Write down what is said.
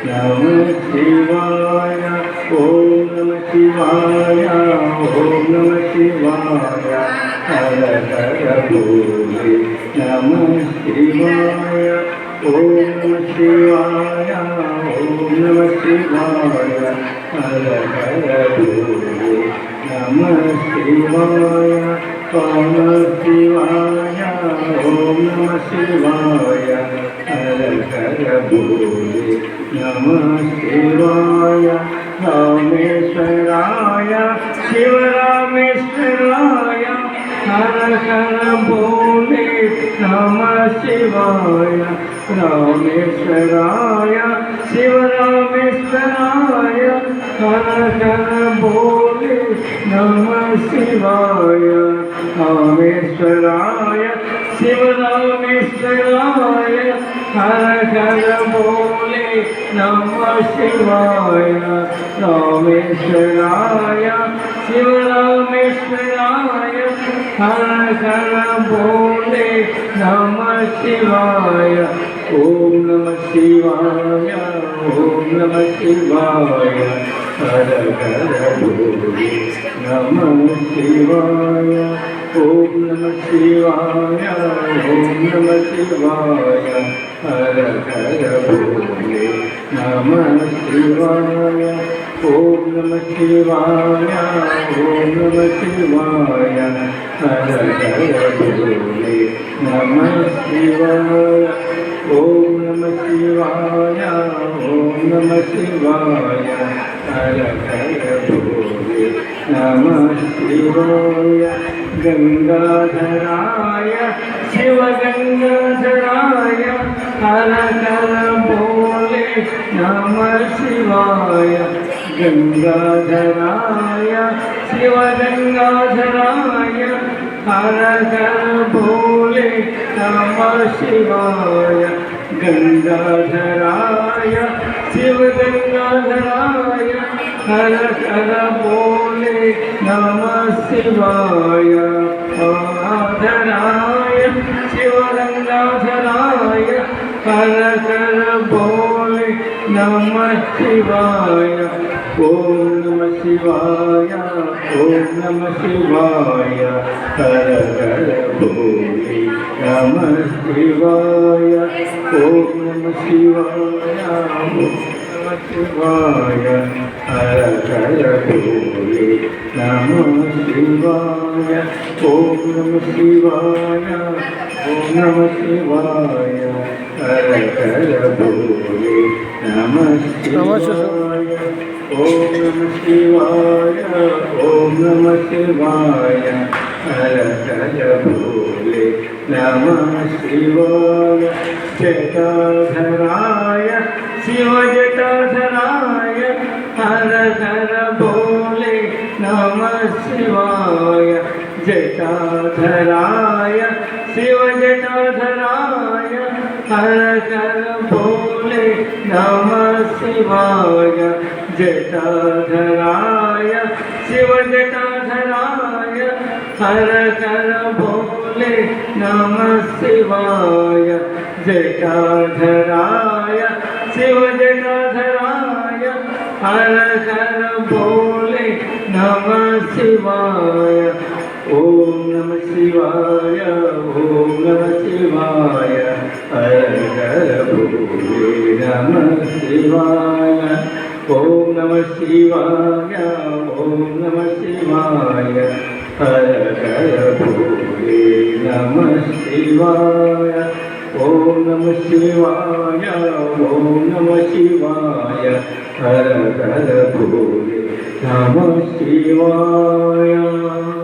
नमः शिवाय ओम नमः शिवाय ओम नमः शिवाय हर हर भोले नमः शिवाय ओम नमः शिवाय ओम नमः शिवाय हर हर भोले नमः शिवाय ओम नमः शिवाय ओम नमः शिवाय हर हर भोले नमः शिवाय रामेश्वराय शिवरामेश्वराय हर हर भोले नमः शिवाय रामेश्वराय शिवरामेश्वराय हर हर भोले नमः शिवाय रामेश्वराय शिवरामेश्वराय हर हर भोले नमः शिवाय रामेश्वराय शिवरामेश्वराय हर हर भोले नमः शिवाय ओम नमः शिवाय ओम नमः शिवाय हर हर भोले नमः शिवाय ओम नमः शिवाय ओम नमः शिवाय हर हर भोले नमः शिवाय ओम नमः शिवाय ओम नमः शिवाय हर हर भोले नमः शिवाय ओम नमः शिवाय ओम नमः शिवाय हर हर भोले नमः शिवाय गंगाधराय शिव गंगाधराय हर हर भोले नमः शिवाय गंगाधराय शिव गंगाधराय हर हर भोले नमः शिवाय गंगाधराय शिव गंगाधराय हर हर भोले नमः शिवाय आधराय शिव गंगाधराय हर हर भोले नमः शिवाय ओम नमः शिवाय ओम नमः शिवाय हर हर भोले नमः शिवाय ओम नमः शिवाय ओम नमः शिवाय हर हर भोले नमः शिवाय ओम नमः शिवाय ओम नमः शिवाय हर हर भोले नमः शिवाय ओम नमः शिवाय ओम नमः शिवाय हर हर भोले नमः शिवाय जटाधराय शिव जटाधराय हर हर भोले नमः शिवाय जटाधराय शिव जटाधराय हर हर भोले नमः शिवाय जटाधराय शिव जटाधराय हर हर भोले नमः शिवाय जटाधराय शिव जटाधराय हर हर भोले नमः शिवाय ओम नमः शिवाय ओम नमः शिवाय हर हर भोले नमः शिवाय ओम नमः शिवाय ओम नमः शिवाय हर हर भोले नमः शिवाय ओम नमः शिवाय ओम नमः शिवाय हर हर भोले नमः शिवाय।